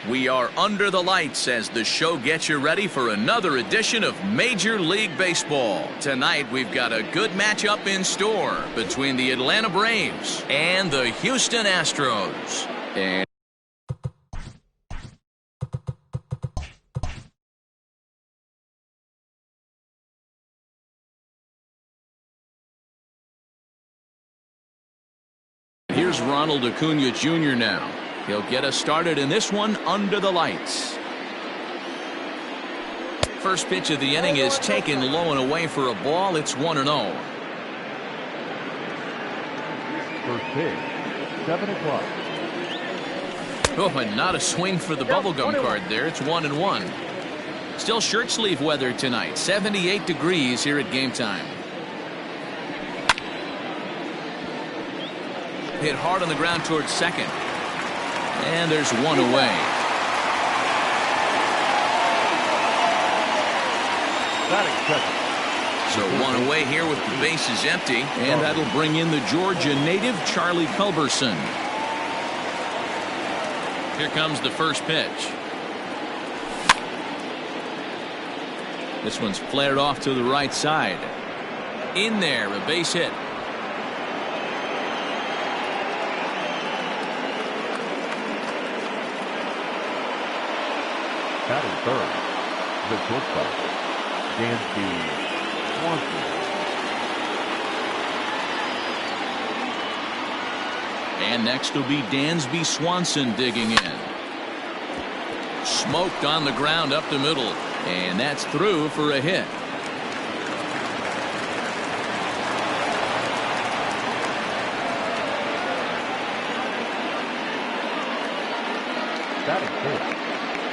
We are under the lights as the show gets you ready for another edition of Major League Baseball. Tonight we've got a good matchup in store between the Atlanta Braves and the Houston Astros. And here's Ronald Acuna Jr. now. He'll get us started in this one under the lights. First pitch of the inning is taken low and away for a ball. It's 1-0. First pitch, 7 o'clock. Oh, and not a swing for the bubblegum card there. It's 1-1. Still shirt sleeve weather tonight. 78 degrees here at game time. Hit hard on the ground towards second. And there's one away. So one away here with the bases empty. And that'll bring in the Georgia native, Charlie Culberson. Here comes the first pitch. This one's flared off to the right side. In there, a base hit. Batting third, the shortstop, Dansby Swanson. And next will be Dansby Swanson digging in. Smoked on the ground up the middle. And that's through for a hit. Batting fourth,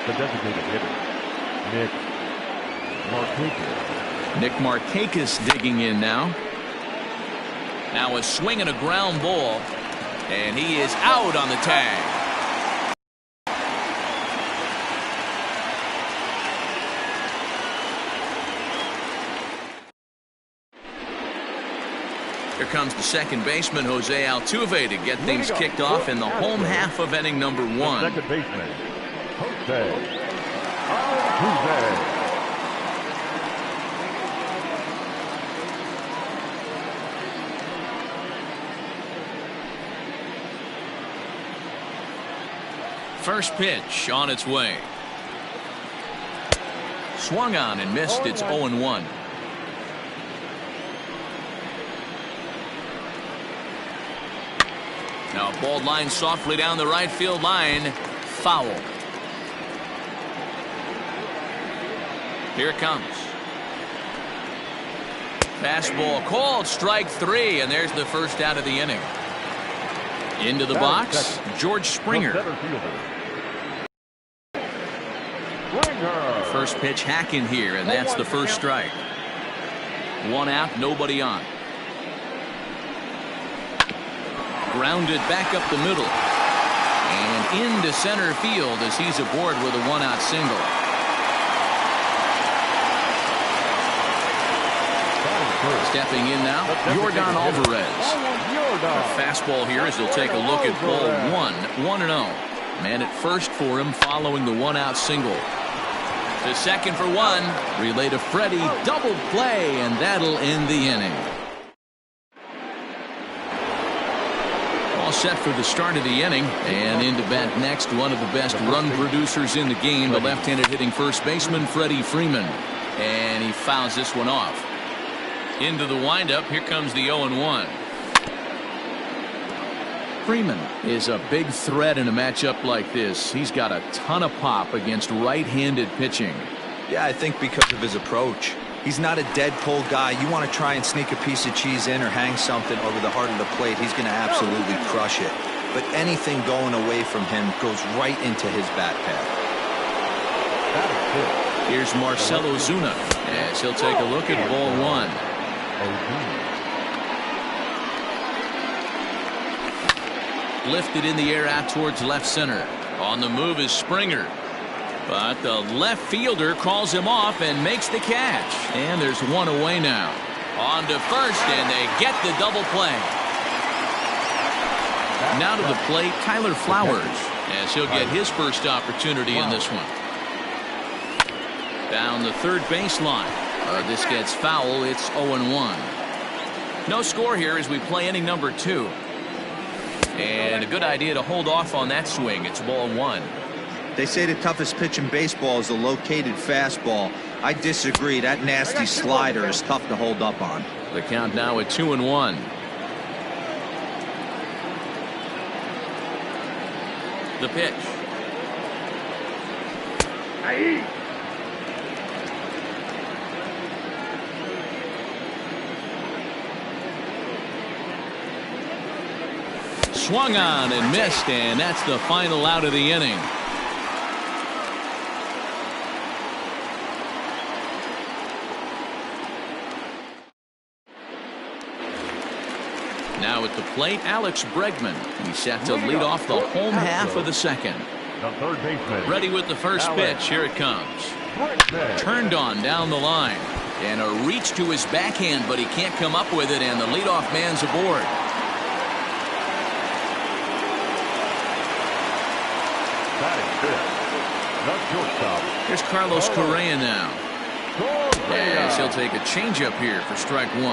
the designated hitter, Nick Markakis digging in now. Now a swing and a ground ball. And he is out on the tag. Here comes the second baseman, Jose Altuve, to get things kicked off in the home half of inning number 1. Second baseman, Jose Altuve. First pitch on its way. Swung on and missed. It's 0-1. Now a ball line softly down the right field line. Foul. Here it comes. Fastball called, strike 3, and there's the first out of the inning. Into the box, George Springer. First pitch hacking here, and that's the first strike. One out, nobody on. Grounded back up the middle. And into center field as he's aboard with a one-out single. Stepping in now, Yordan Alvarez. A fastball here as he'll take a look at ball 1-0. Man at first for him following the one-out single. To second for one. Relay to Freddie. Double play, and that'll end the inning. All set for the start of the inning. And in to bat next, one of the best run producers in the game, the left-handed hitting first baseman, Freddie Freeman. And he fouls this one off. Into the windup. Here comes the 0-1. Freeman is a big threat in a matchup like this. He's got a ton of pop against right-handed pitching. Yeah, I think because of his approach. He's not a dead pull guy. You want to try and sneak a piece of cheese in or hang something over the heart of the plate, he's going to absolutely crush it. But anything going away from him goes right into his bat path. Here's Marcell Ozuna as he'll take a look at ball 1. Lifted in the air out towards left center. On the move is Springer. But the left fielder calls him off and makes the catch. And there's one away now. On to first, and they get the double play. Now to the plate, Tyler Flowers, as he'll get his first opportunity in this one. Down the third baseline. This gets foul. It's 0-1. No score here as we play inning number 2. And a good idea to hold off on that swing. It's ball 1. They say the toughest pitch in baseball is the located fastball. I disagree. That nasty slider is tough to hold up on. The count now at 2-1. The pitch. Swung on and missed, and that's the final out of the inning. Now at the plate, Alex Bregman. He's set to lead off the home half of the second. The third baseman. Ready with the first pitch. Here it comes. Turned on down the line. And a reach to his backhand, but he can't come up with it, and the leadoff man's aboard. Here's Carlos Correa now. Yes, he'll take a changeup here for strike 1.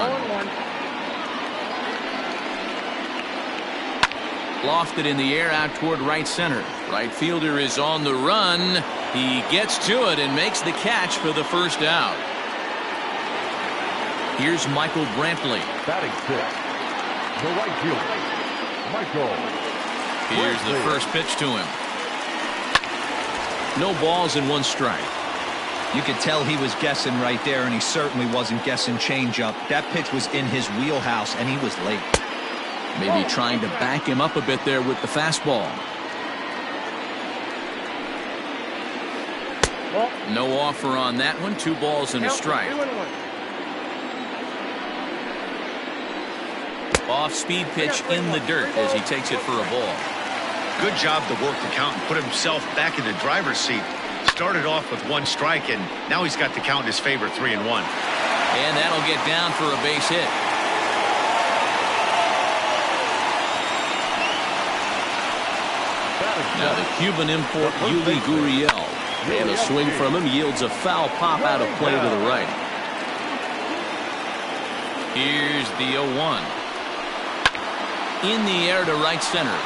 Lofted in the air out toward right center. Right fielder is on the run. He gets to it and makes the catch for the first out. Here's Michael Brantley. Batting 6. The right fielder, Michael. Here's the first pitch to him. No balls and 1 strike. You could tell he was guessing right there, and he certainly wasn't guessing changeup. That pitch was in his wheelhouse, and he was late. Maybe trying to back him up a bit there with the fastball. No offer on that one. 2 balls and a strike. Off-speed pitch in the dirt as he takes it for a ball. Good job to work the count and put himself back in the driver's seat. Started off with 1 strike, and now he's got the count in his favor, 3-1. And that'll get down for a base hit. Now the Cuban import Yuli Gurriel. And a swing from him yields a foul pop out of play to the right. Here's the 0-1. In the air to right center.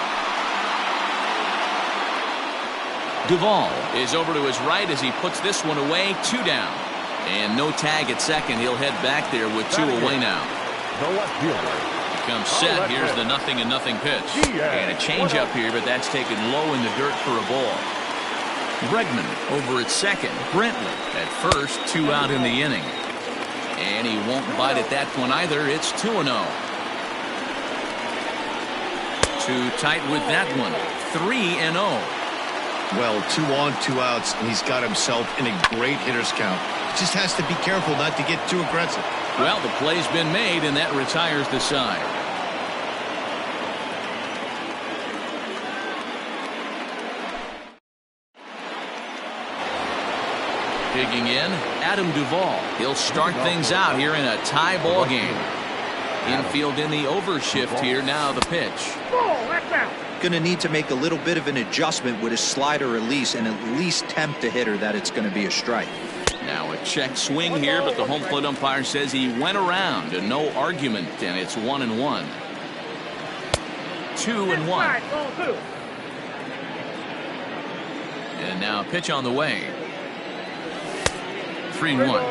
Duvall is over to his right as he puts this one away. 2 down. And no tag at second. He'll head back there with 2 away now. Comes set. Here's the 0-0 pitch. And a changeup here, but that's taken low in the dirt for a ball. Bregman over at second. Brantley at first. 2 out in the inning. And he won't bite at that one either. It's 2-0. Too tight with that one. 3-0. Well, 2 on, 2 outs, and he's got himself in a great hitter's count. He just has to be careful not to get too aggressive. Well, the play's been made, and that retires the side. Digging in, Adam Duvall. He'll start things out here in a tie ball game. Infield in the overshift here. Now the pitch. Going to need to make a little bit of an adjustment with his slider release and at least tempt the hitter that it's going to be a strike. Now a check swing here, but the home plate umpire says he went around and no argument, and it's 1-1. 2-1. And now a pitch on the way. 3-1.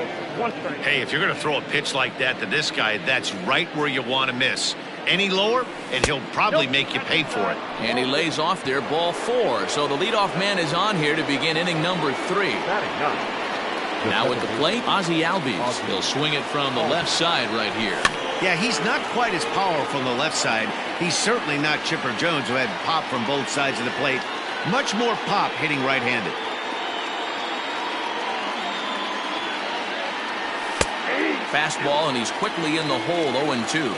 Hey, if you're going to throw a pitch like that to this guy, that's right where you want to miss. Any lower, and he'll probably make you pay for it. And he lays off there, ball 4. So the leadoff man is on here to begin inning number 3. Now at the plate, Ozzie Albies. He'll swing it from the left side right here. Yeah, he's not quite as powerful on the left side. He's certainly not Chipper Jones, who had pop from both sides of the plate. Much more pop hitting right-handed. Fastball, and he's quickly in the hole, 0-2.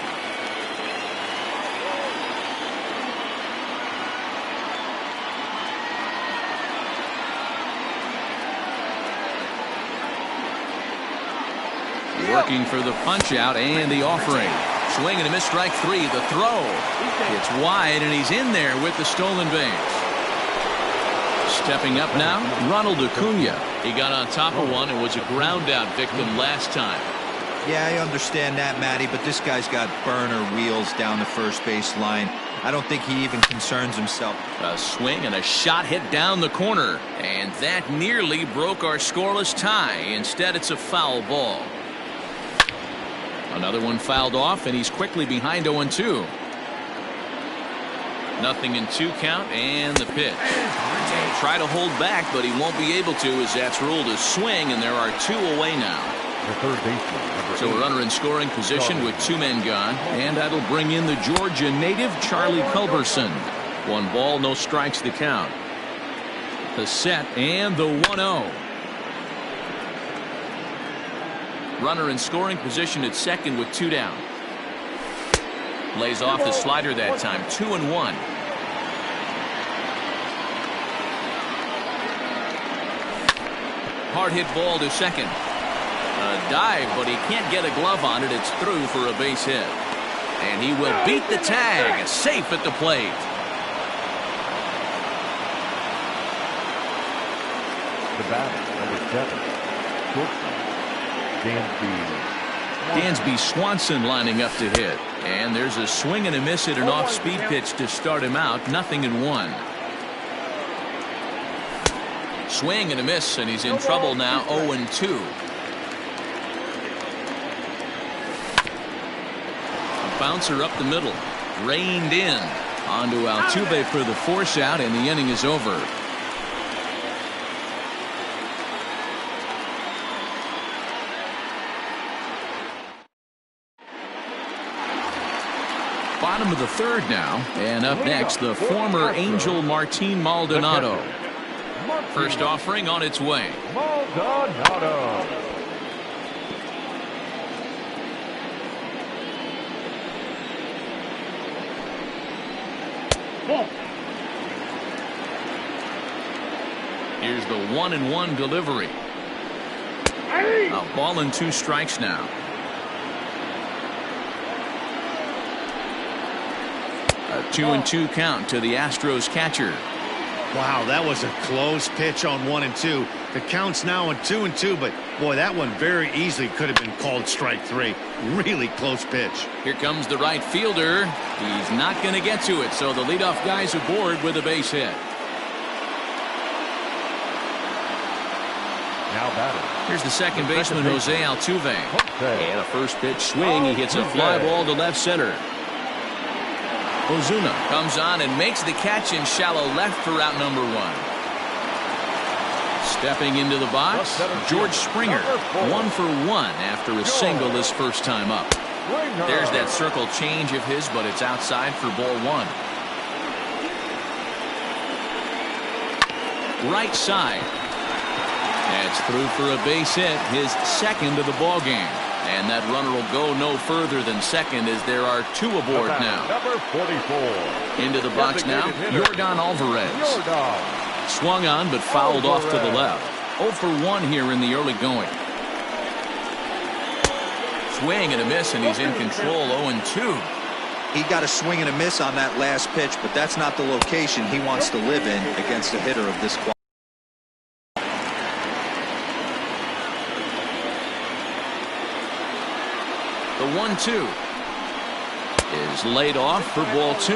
Working for the punch out and the offering. Swing and a miss, strike three. The throw. It's wide, and he's in there with the stolen base. Stepping up now, Ronald Acuna. He got on top of one and was a ground out victim last time. Yeah, I understand that, Matty, but this guy's got burner wheels down the first base line. I don't think he even concerns himself. A swing and a shot hit down the corner, and that nearly broke our scoreless tie. Instead, it's a foul ball. Another one fouled off, and he's quickly behind 0-2. Nothing in 2 count, and the pitch. He'll try to hold back, but he won't be able to, as that's ruled a swing, and there are 2 away now. The third baseman. So we're under in scoring position with 2 men gone, and that'll bring in the Georgia native Charlie Culberson. 1 ball, no strikes to count. The set and the 1-0. Runner in scoring position at second with 2 down. Lays off the slider that time. 2-1. Hard hit ball to second. A dive, but he can't get a glove on it. It's through for a base hit. And he will beat the tag. Safe at the plate. The batter, number 7, shortstop, Dansby Swanson lining up to hit. And there's a swing and a miss at an off-speed pitch to start him out. 0-1. Swing and a miss, and he's in trouble now. 0-2. Bouncer up the middle, reined in onto Altuve for the force out, and the inning is over. Bottom of the third now, and up next the former Angel Martin Maldonado. First offering on its way. Maldonado. Here's the 1-1 delivery. A ball and 2 strikes now. A 2-2 count to the Astros catcher. Wow, that was a close pitch on 1-2. The count's now on 2-2, but boy, that one very easily could have been called strike 3. Really close pitch. Here comes the right fielder. He's not going to get to it, so the leadoff guy's aboard with a base hit. Now batter. Here's the second baseman, Jose Altuve. And a first pitch swing. He hits a fly ball to left center. Ozuna comes on and makes the catch in shallow left for out number 1. Stepping into the box, George Springer. 1 for 1 after a single his first time up. There's that circle change of his, but it's outside for ball 1. Right side. That's through for a base hit, his second of the ball game. And that runner will go no further than second, as there are 2 aboard now. Number 44. Into the box now, Yordan Alvarez. Swung on but fouled off to the left. 0 for 1 here in the early going. Swing and a miss, and he's in control. 0-2. He got a swing and a miss on that last pitch, but that's not the location he wants to live in against a hitter of this quality. The 1-2 is laid off for ball 2.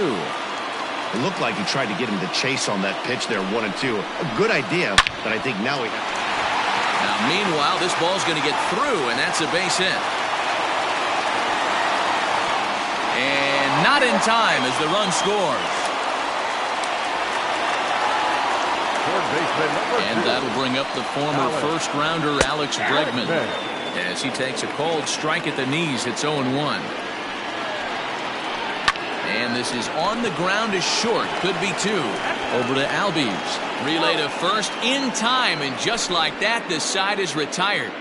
It looked like he tried to get him to chase on that pitch there, 1-2. A good idea, but I think now he... Now, meanwhile, this ball's going to get through, and that's a base hit. And not in time as the run scores. And that'll bring up the former first-rounder Alex Bregman, as he takes a cold strike at the knees. It's 0-1. And this is on the ground is short. Could be 2. Over to Albies. Relay to first in time, and just like that, this side is retired.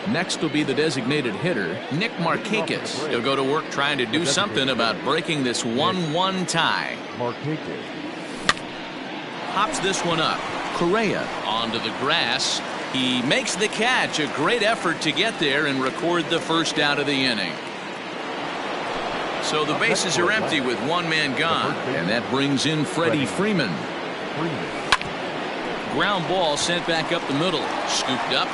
Next will be the designated hitter, Nick Markakis. He'll go to work trying to do something about breaking this 1-1 tie. Pops this one up. Correa onto the grass. He makes the catch. A great effort to get there and record the first out of the inning. So the bases are empty with one man gone. And that brings in Freddie Freeman. Ground ball sent back up the middle. Scooped up.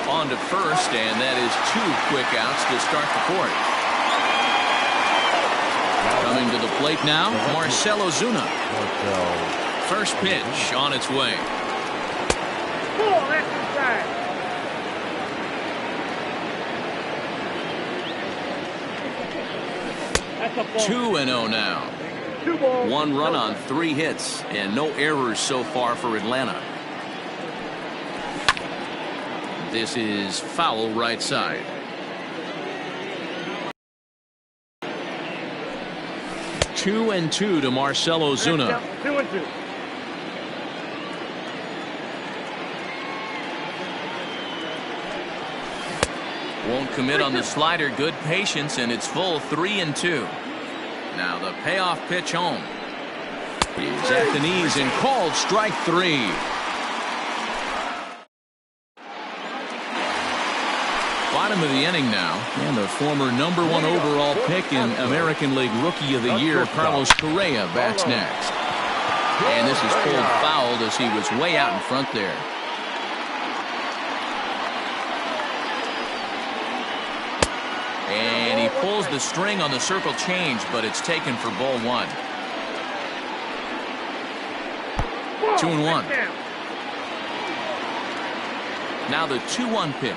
On to first, and that is 2 quick outs to start the fourth. Coming to the plate now, Marcell Ozuna. First pitch on its way. 2-0 now. 1 run on 3 hits and no errors so far for Atlanta. This is foul right side. 2-2 to Marcell Ozuna. 2-2. Won't commit on the slider. Good patience, and it's full 3-2. Now the payoff pitch home. He's at the knees and called strike 3. Bottom of the inning now, and the former #1 overall pick in American League Rookie of the Year, Carlos Correa, bats next. And this is pulled fouled as he was way out in front there. And he pulls the string on the circle change, but it's taken for ball 1. 2-1. Now the 2-1 pitch.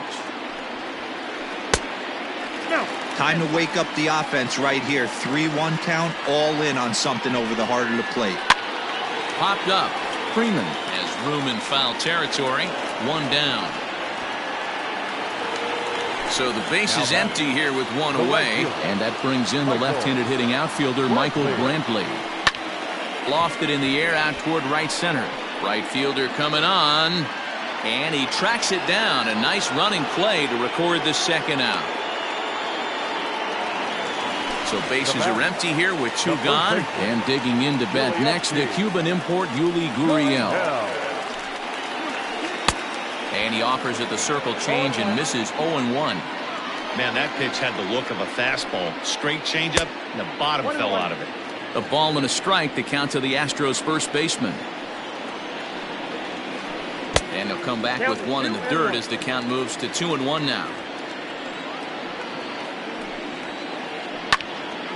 Time to wake up the offense right here. 3-1 count, all in on something over the heart of the plate. Popped up. Freeman has room in foul territory. 1 down. So the base is empty here with 1 away. And that brings in the left-handed hitting outfielder Michael Brantley. Lofted in the air out toward right center. Right fielder coming on. And he tracks it down. A nice running play to record the second out. So bases are empty here with 2 gone. And digging in to bat next, the Cuban import Yuli Gurriel. And he offers at the circle change and misses 0-1. Man, that pitch had the look of a fastball. Straight changeup, and the bottom fell out of it. A ball and a strike, the count to the Astros first baseman. And he'll come back with 1 in the dirt as the count moves to 2-1 now.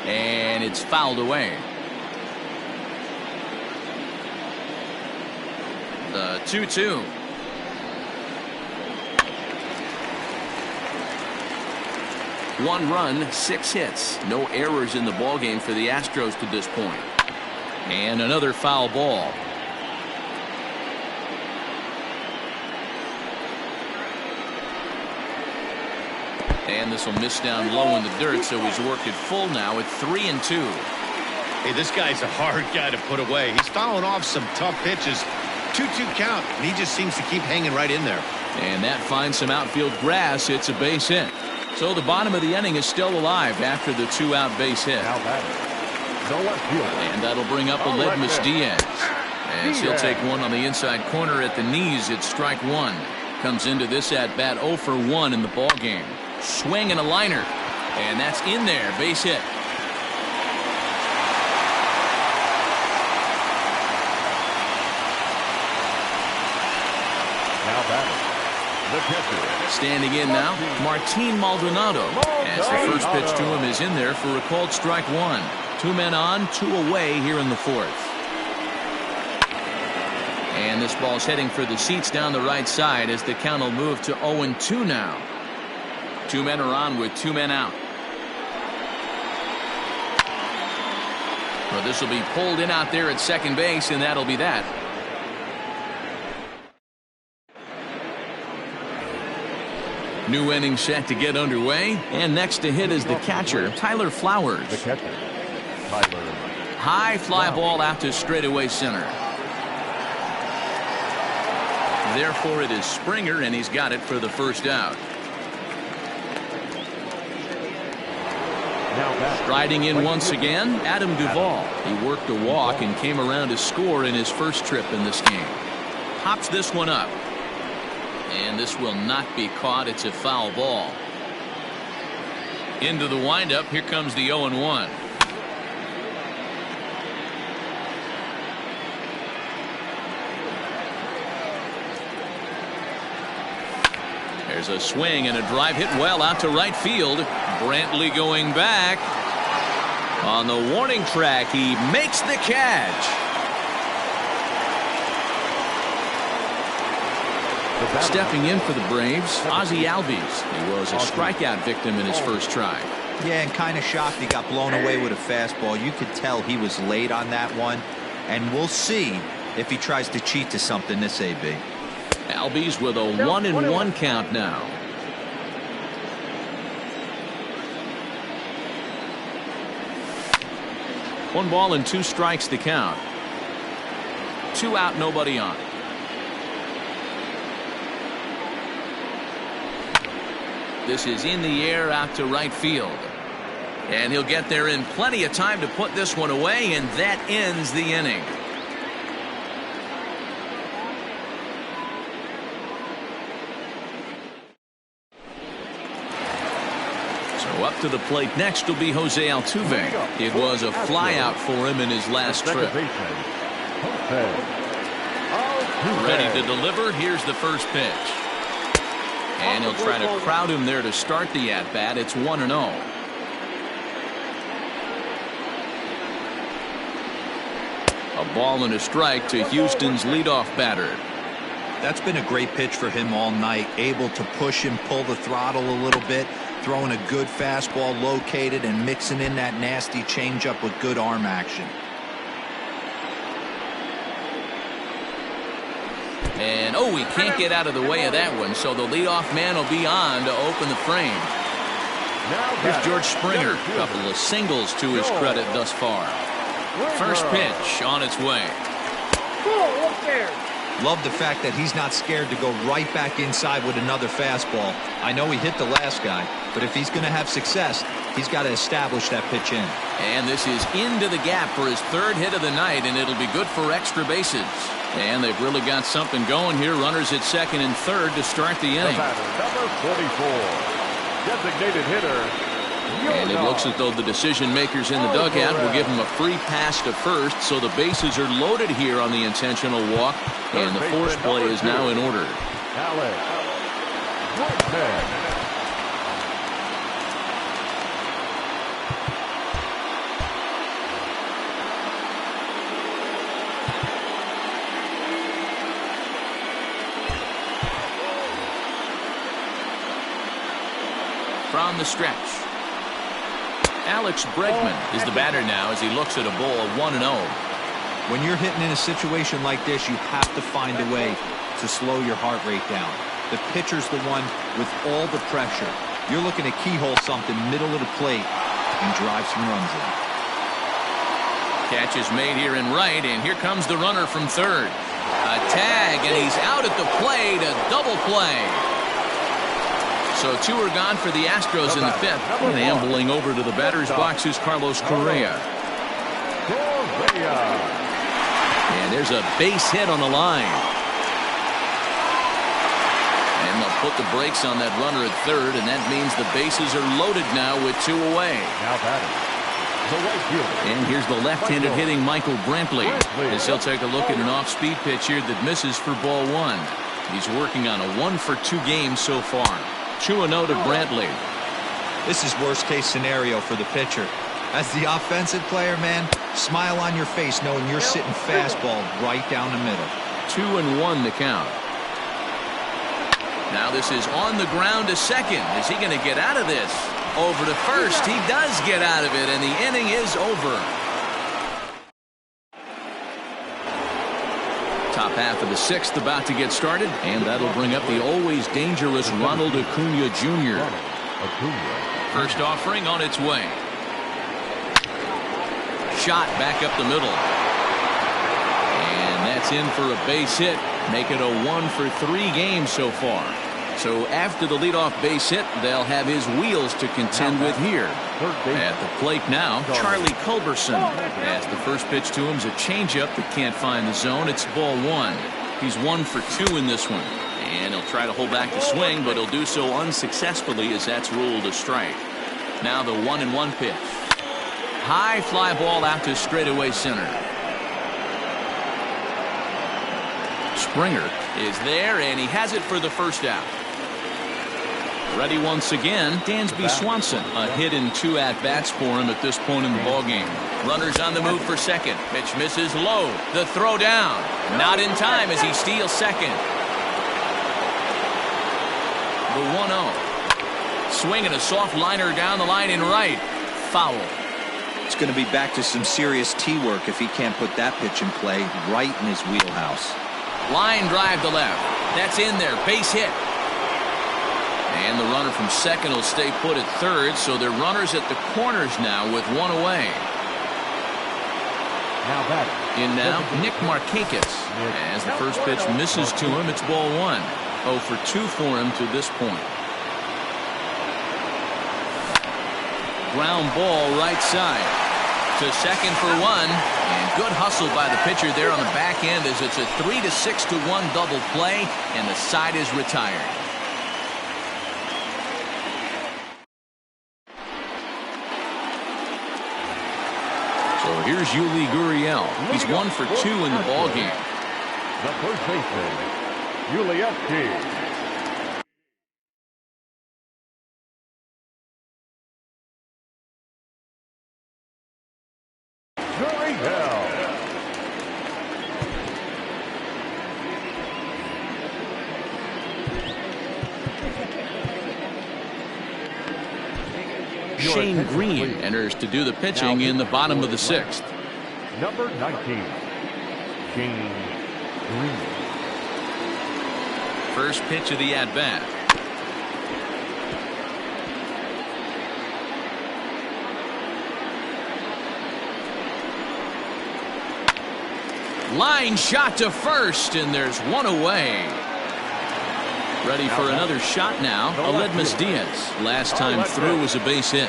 And it's fouled away. The 2-2. One run, 6 hits. No errors in the ballgame for the Astros to this point. And another foul ball. And this will miss down low in the dirt, so he's worked it full now at 3-2. Hey, this guy's a hard guy to put away. He's fouling off some tough pitches. 2-2 count, and he just seems to keep hanging right in there. And that finds some outfield grass. It's a base hit. So the bottom of the inning is still alive after the 2-out base hit. And that'll bring up Aledmus Diaz. As he'll take one on the inside corner at the knees. It's strike 1. Comes into this at bat 0 for 1 in the ball game. Swing and a liner. And that's in there. Base hit. Now batting, the catcher. Standing in now, Martin Maldonado. As the first pitch to him is in there for a called strike 1. 2 men on, 2 away here in the 4th. And this ball's heading for the seats down the right side as the count will move to 0-2 now. 2 men are on with 2 men out. Well, this will be pulled in out there at second base, and that'll be that. New inning set to get underway, and next to hit is the catcher, Tyler Flowers. The catcher, Tyler. High fly ball out to straightaway center. Therefore, it is Springer, and he's got it for the first out. Now Striding in once again, Adam Duvall. He worked a walk and came around to score in his first trip in this game. Pops this one up. And this will not be caught. It's a foul ball. Into the windup. Here comes the 0-1. There's a swing and a drive hit well out to right field. Brantley going back. On the warning track, he makes the catch. Stepping in for the Braves, Ozzie Albies. He was a strikeout victim in his first try. Yeah, and kind of shocked he got blown away with a fastball. You could tell he was late on that one. And we'll see if he tries to cheat to something this AB. Albies with a 1-1 count now. One ball and 2 strikes to count. 2 out, nobody on. This is in the air out to right field. And he'll get there in plenty of time to put this one away, and that ends the inning. Up to the plate next will be Jose Altuve. It was a flyout for him in his last trip. Ready to deliver. Here's the first pitch. And he'll try to crowd him there to start the at-bat. It's 1-0. A ball and a strike to Houston's leadoff batter. That's been a great pitch for him all night. Able to push and pull the throttle a little bit. Throwing a good fastball located and mixing in that nasty changeup with good arm action. And oh, he can't get out of the way of that one, so the leadoff man will be on to open the frame. Here's George Springer. A couple of singles to his credit thus far. First pitch on its way. Love the fact that he's not scared to go right back inside with another fastball. I know he hit the last guy, but if he's going to have success, he's got to establish that pitch in. And this is into the gap for his 3rd hit of the night, and it'll be good for extra bases. And they've really got something going here. Runners at 2nd and 3rd to start the inning. Number 44, designated hitter. And it looks as though the decision makers in the dugout will give him a free pass to first, so the bases are loaded here on the intentional walk, and the force play is now in order. From the stretch, Alex Bregman is the batter now as he looks at a ball of 1-0. When you're hitting in a situation like this, you have to find a way to slow your heart rate down. The pitcher's the one with all the pressure. You're looking to keyhole something middle of the plate and drive some runs in. Catch is made here in right, and here comes the runner from 3rd. A tag, and he's out at the plate. A double play. So 2 are gone for the Astros in the 5th. And ambling over to the batter's box is Carlos Correa. And there's a base hit on the line. And they'll put the brakes on that runner at 3rd, and that means the bases are loaded now with 2 away. And here's the left-handed hitting Michael Brantley as he'll take a look at an off-speed pitch here that misses for ball 1. He's working on a 1-for-2 game so far. 2-0 to Brantley. This is worst-case scenario for the pitcher. As the offensive player, man, smile on your face knowing you're sitting fastball right down the middle. 2-1 the count. Now this is on the ground to 2nd. Is he going to get out of this? Over to 1st. He does get out of it, and the inning is over. Top half of the 6th about to get started, and that'll bring up the always dangerous Ronald Acuna Jr. First offering on its way. Shot back up the middle. And that's in for a base hit. Make it a 1-for-3 game so far. So after the leadoff base hit, they'll have his wheels to contend with here. At the plate now, Charlie Culberson. As the first pitch to him is a changeup that can't find the zone. It's ball one. He's 1 for 2 in this one. And he'll try to hold back the swing, but he'll do so unsuccessfully as that's ruled a strike. Now the 1-1 pitch. High fly ball out to straightaway center. Springer is there, and he has it for the first out. Ready once again, Dansby Swanson. A hit in 2 at-bats for him at this point in the ballgame. Runners on the move for second. Pitch misses low. The throw down. Not in time as he steals second. The 1-0. Swinging a soft liner down the line in right. Foul. It's going to be back to some serious tee work if he can't put that pitch in play right in his wheelhouse. Line drive to left. That's in there. Base hit. And the runner from second will stay put at third, so they're runners at the corners now with 1 away. In now, Nick Markakis. As the first pitch misses to him, it's ball 1. 0 for 2 for him to this point. Ground ball right side. To second for 1. And good hustle by the pitcher there on the back end as it's a 3-6-1 double play, and the side is retired. So here's Yuli Gurriel. He's 1 for 2 in the ballgame. The first baseman, Yuli. Shane Green enters to do the pitching in the bottom of the 6th. Number 19, Shane Green. First pitch of the at-bat. Line shot to first, and there's 1 away. Ready for another shot now. Aledmus Diaz. Last time through was a base hit.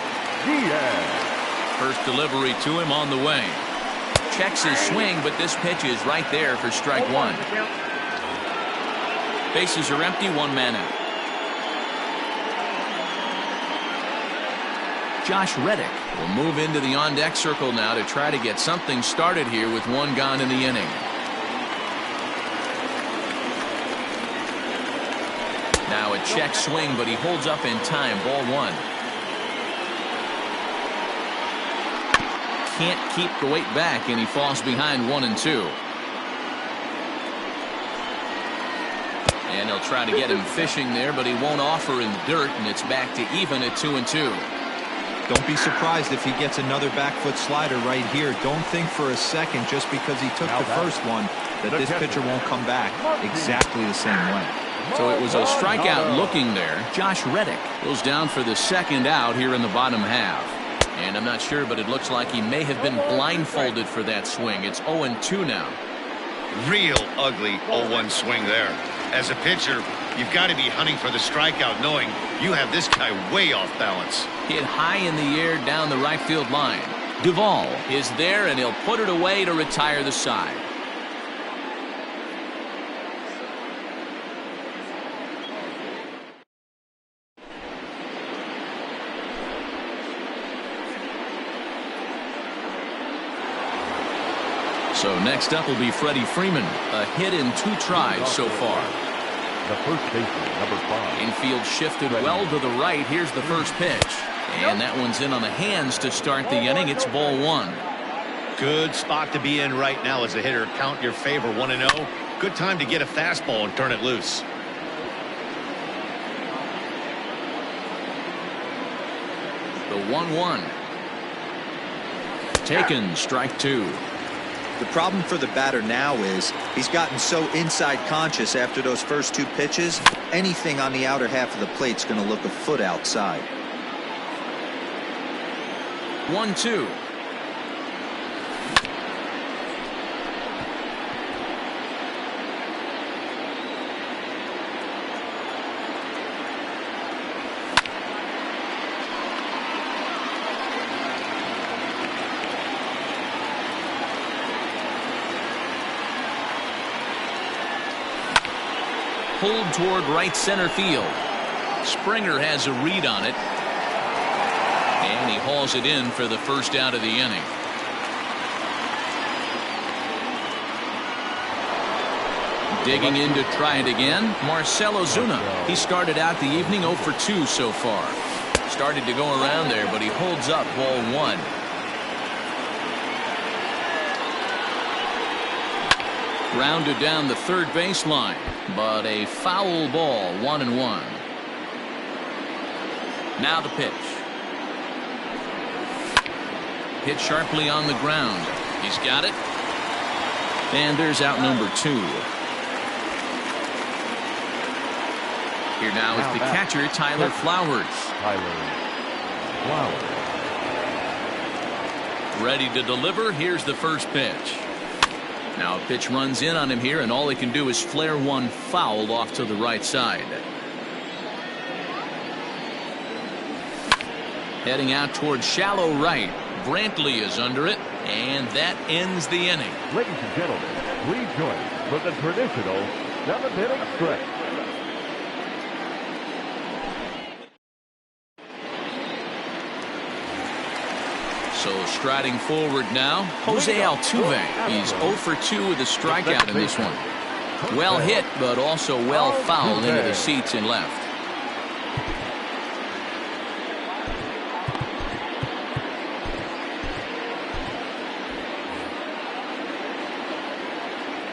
First delivery to him on the way. Checks his swing, but this pitch is right there for strike 1. Bases are empty, 1 man out. Josh Reddick will move into the on-deck circle now to try to get something started here with 1 gone in the inning. Now a check swing, but he holds up in time. Ball 1. Can't keep the weight back, and he falls behind 1-2. And he'll try to get him fishing there, but he won't offer in the dirt, and it's back to even at 2-2. Don't be surprised if he gets another back foot slider right here. Don't think for a second just because he took the first one that this pitcher won't come back exactly the same way. So it was a strikeout looking there. Josh Reddick goes down for the second out here in the bottom half. And I'm not sure, but it looks like he may have been blindfolded for that swing. It's 0-2 now. Real ugly 0-1 swing there. As a pitcher, you've got to be hunting for the strikeout, knowing you have this guy way off balance. Hit high in the air down the right field line. Duvall is there, and he'll put it away to retire the side. So next up will be Freddie Freeman. A hit in 2 tries so far. The first baseman, number 5. Infield shifted well to the right. Here's the first pitch. And that one's in on the hands to start the inning. It's ball 1. Good spot to be in right now as a hitter. Count your favor, 1-0. Good time to get a fastball and turn it loose. The 1-1. Taken, strike 2. The problem for the batter now is he's gotten so inside conscious after those first 2 pitches. Anything on the outer half of the plate's going to look a foot outside. 1-2. pulled toward right center field. Springer has a read on it, and he hauls it in for the first out of the inning. Digging in to try it again, Marcell Ozuna. He started out the evening 0 for 2 so far. Started to go around there, but he holds up ball 1. Rounded down the third baseline, but a foul ball, 1-1. Now the pitch. Hit sharply on the ground. He's got it. And there's out number 2. Here now is the catcher, Tyler Flowers. Ready to deliver. Here's the first pitch. Now a pitch runs in on him here, and all he can do is flare one foul off to the right side. Heading out towards shallow right. Brantley is under it, and that ends the inning. Ladies and gentlemen, please join us for the traditional 7th-inning stretch. So striding forward now, Jose Altuve. He's 0 for 2 with a strikeout in this one. Well hit, but also well fouled into the seats and left.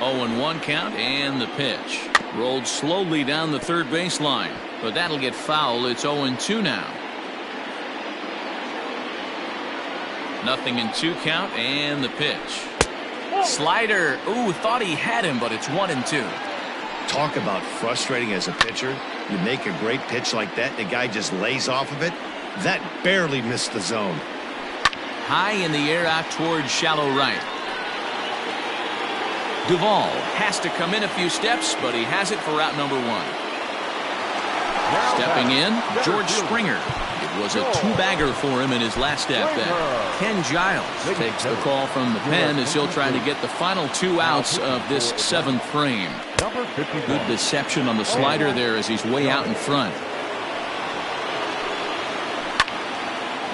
Oh, and 1 count, and the pitch. Rolled slowly down the third baseline, but that'll get foul. It's 0-2 now. Nothing in 2 count, and the pitch. Slider. Ooh, thought he had him, but it's 1-2. Talk about frustrating as a pitcher. You make a great pitch like that, and the guy just lays off of it. That barely missed the zone. High in the air out towards shallow right. Duvall has to come in a few steps, but he has it for out number 1. Stepping in, George Springer. It was a 2-bagger for him in his last at-bat. Ken Giles takes the call from the pen as he'll try to get the final 2 outs of this 7th frame. Good deception on the slider there as he's way out in front.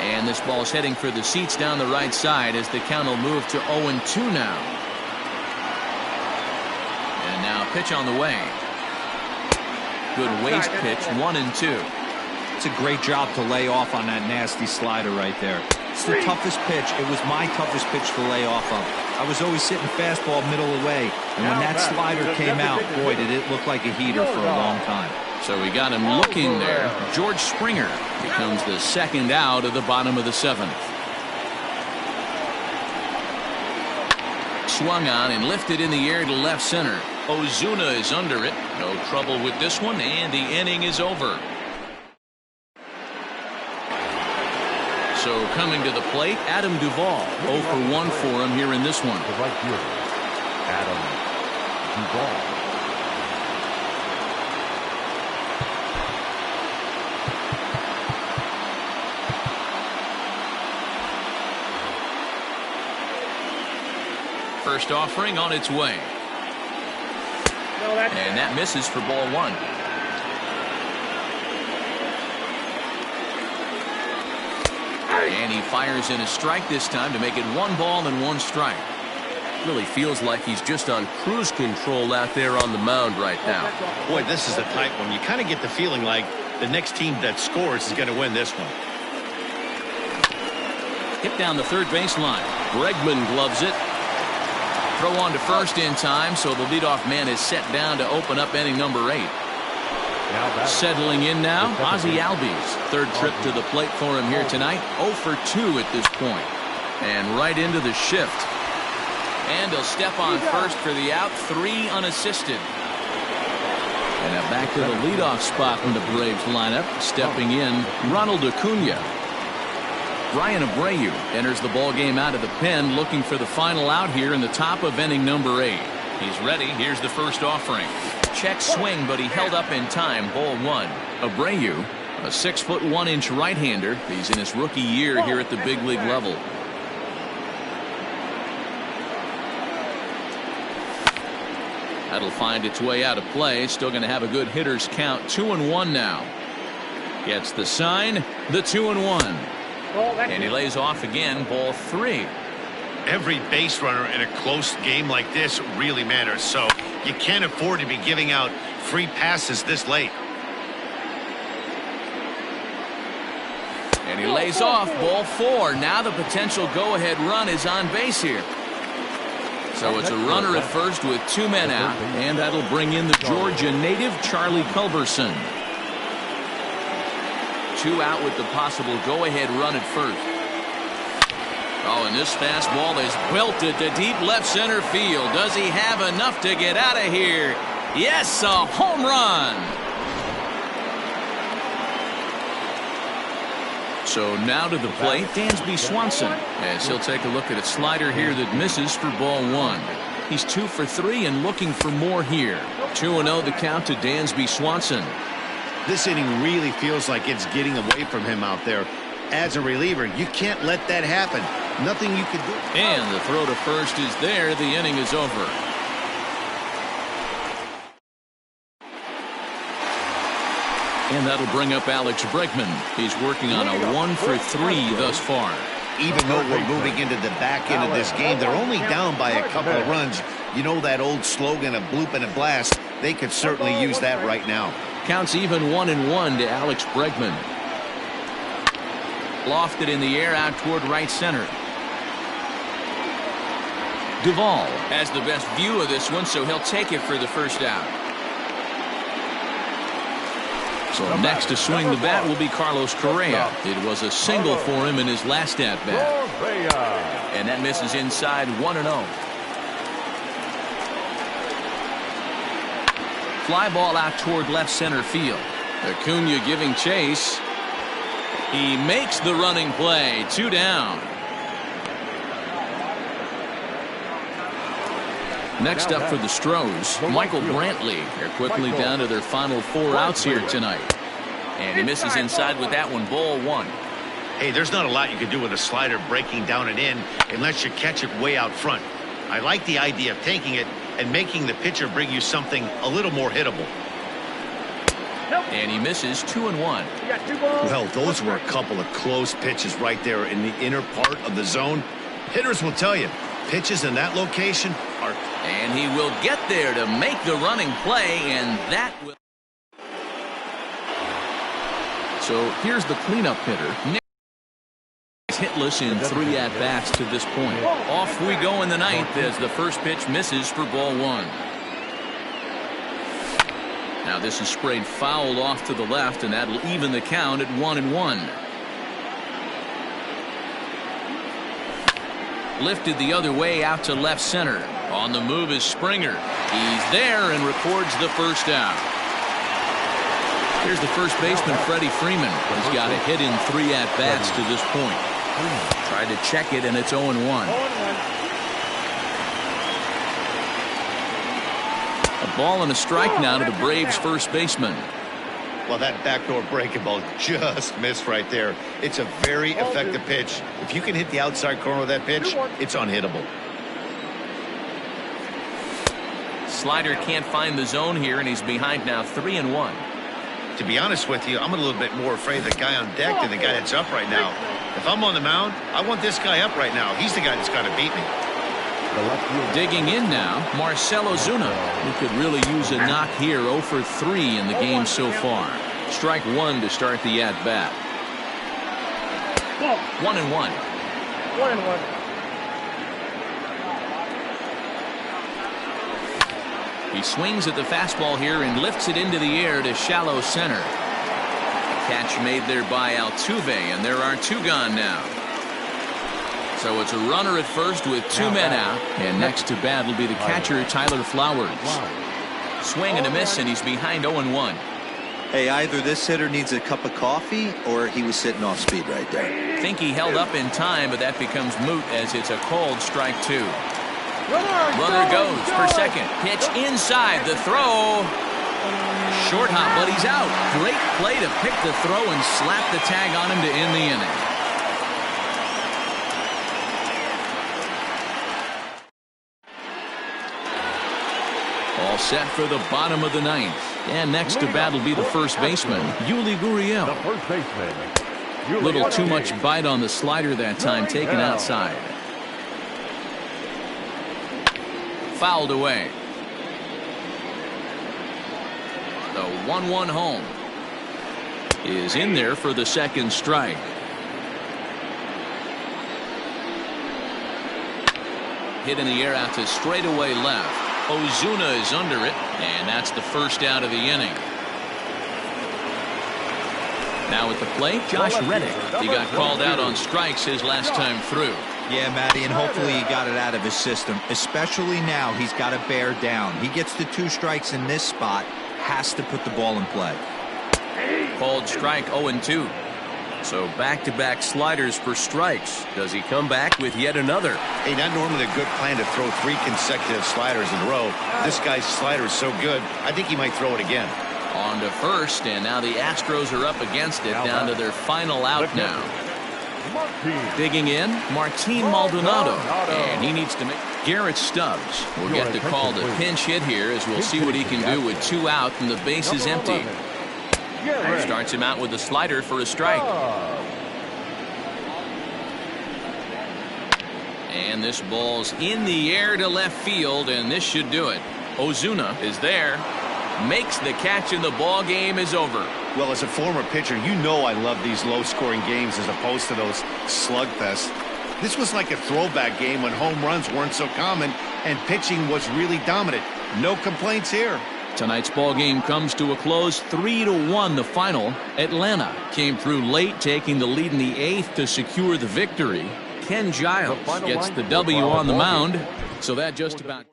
And this ball's heading for the seats down the right side as the count will move to 0-2 now. And now pitch on the way. Good waist pitch, 1-2. It's a great job to lay off on that nasty slider right there. It's the toughest pitch. It was my toughest pitch to lay off of. I was always sitting fastball middle away, and when that slider came out, boy, did it look like a heater for a long time. So we got him looking there. George Springer becomes the second out of the bottom of the 7th. Swung on and lifted in the air to left center. Ozuna is under it. No trouble with this one, and the inning is over. So coming to the plate, Adam Duvall. 0 for 1 for him here in this one. The right fielder, Adam Duvall. First offering on its way. And that misses for ball 1. And he fires in a strike this time to make it 1 ball and 1 strike. Really feels like he's just on cruise control out there on the mound right now. Boy, this is a tight one. You kind of get the feeling like the next team that scores is going to win this one. Hit down the third baseline. Bregman gloves it. Throw on to first in time, so the leadoff man is set down to open up inning number 8. Settling in now, Ozzie Albies. Third trip to the plate for him here tonight. 0 for 2 at this point. And right into the shift. And he'll step on first for the out. 3 unassisted. And now back to the leadoff spot in the Braves lineup. Stepping in, Ronald Acuna. Brian Abreu enters the ball game out of the pen, looking for the final out here in the top of inning number 8. He's ready. Here's the first offering. Check swing, but he held up in time. Ball 1. Abreu, a 6'1" right-hander. He's in his rookie year here at the big league level. That'll find its way out of play. Still going to have a good hitter's count. 2-1 now. Gets the sign. The 2-1. And he lays off again. Ball 3. Every base runner in a close game like this really matters, so you can't afford to be giving out free passes this late. And he lays off. Ball 4. Now the potential go-ahead run is on base here. So it's a runner at first with 2 men out, and that'll bring in the Georgia native Charlie Culberson. 2 out with the possible go-ahead run at first. Oh, and this fastball is belted to deep left center field. Does he have enough to get out of here? Yes, a home run. So now to the plate, Dansby Swanson, as he'll take a look at a slider here that misses for ball 1. He's 2 for 3 and looking for more here. 2-0 the count to Dansby Swanson. This inning really feels like it's getting away from him out there. As a reliever, you can't let that happen. Nothing you can do. And the throw to first is there. The inning is over. And that'll bring up Alex Bregman. He's working on a 1 for 3 thus far. Even though we're moving into the back end of this game, they're only down by a couple of runs. You know that old slogan, a bloop and a blast. They could certainly use that right now. Counts even 1-1 to Alex Bregman. Lofted in the air out toward right center. Duvall has the best view of this one, so he'll take it for the first out. So next to swing the bat will be Carlos Correa. It was a single for him in his last at-bat. And that misses inside. 1-0. Fly ball out toward left center field. Acuna giving chase. He makes the running play. 2 down. Next up for the Stros, Michael Brantley. They're quickly down to their final 4 outs here tonight. And he misses inside with that one. Ball 1. Hey, there's not a lot you can do with a slider breaking down and in unless you catch it way out front. I like the idea of taking it and making the pitcher bring you something a little more hittable. And he misses. 2-1. Well, those were a couple of close pitches right there in the inner part of the zone. Hitters will tell you, pitches in that location are... And he will get there to make the running play, and that will... So here's the cleanup hitter. Nick is hitless in 3 at-bats to this point. Off we go in the 9th as the first pitch misses for ball 1. Now this is sprayed foul off to the left, and that'll even the count at 1-1. Lifted the other way out to left center. On the move is Springer. He's there and records the first out. Here's the first baseman, Freddie Freeman. He's got a hit in 3 at-bats to this point. Tried to check it, and it's 0-1. A ball and a strike now to the Braves' first baseman. Well, that backdoor breaking ball just missed right there. It's a very effective pitch. If you can hit the outside corner of that pitch, it's unhittable. Slider can't find the zone here, and he's behind now 3-1. To be honest with you, I'm a little bit more afraid of the guy on deck than the guy that's up right now. If I'm on the mound, I want this guy up right now. He's the guy that's got to beat me. Digging in now, Marcell Ozuna. He could really use a knock here. 0 for 3 in the game so far. Strike 1 to start the at-bat. 1-1. 1-1. He swings at the fastball here and lifts it into the air to shallow center. Catch made there by Altuve, and there are 2 gone now. So it's a runner at first with 2 men out, and next to bat will be the catcher, Tyler Flowers. Swing and a miss, and he's behind 0-1. Hey, either this hitter needs a cup of coffee or he was sitting off speed right there. Think he held up in time, but that becomes moot as it's a called strike 2. Runner goes for second. Pitch inside. The throw. Short hop, but he's out. Great play to pick the throw and slap the tag on him to end the inning. All set for the bottom of the ninth. And next to bat will be the first baseman, Yuli Gurriel. The first baseman. Little too much bite on the slider that time, taken outside. Fouled away. The 1-1 home is in there for the second strike. Hit in the air out to straightaway left. Ozuna is under it, and that's the first out of the inning. Now at the plate, Josh Reddick. He got called out on strikes his last time through. Yeah, Matty, and hopefully he got it out of his system. Especially now, he's got to bear down. He gets the 2 strikes in this spot, has to put the ball in play. Called strike 0-2. So back-to-back sliders for strikes. Does he come back with yet another? Hey, not normally a good plan to throw 3 consecutive sliders in a row. This guy's slider is so good, I think he might throw it again. On to first, and now the Astros are up against it, down to their final out now. Digging in, Martin Maldonado, and he needs to make. Garrett Stubbs will get the call to pinch hit here, as we'll see what he can do with 2 out and the base is empty. Starts him out with a slider for a strike. And this ball's in the air to left field, and this should do it. Ozuna is there, makes the catch, and the ball game is over. Well, as a former pitcher, you know I love these low-scoring games as opposed to those slugfests. This was like a throwback game when home runs weren't so common and pitching was really dominant. No complaints here. Tonight's ball game comes to a close, 3-1 the final. Atlanta came through late, taking the lead in the 8th to secure the victory. Ken Giles gets the W on the mound, so that just about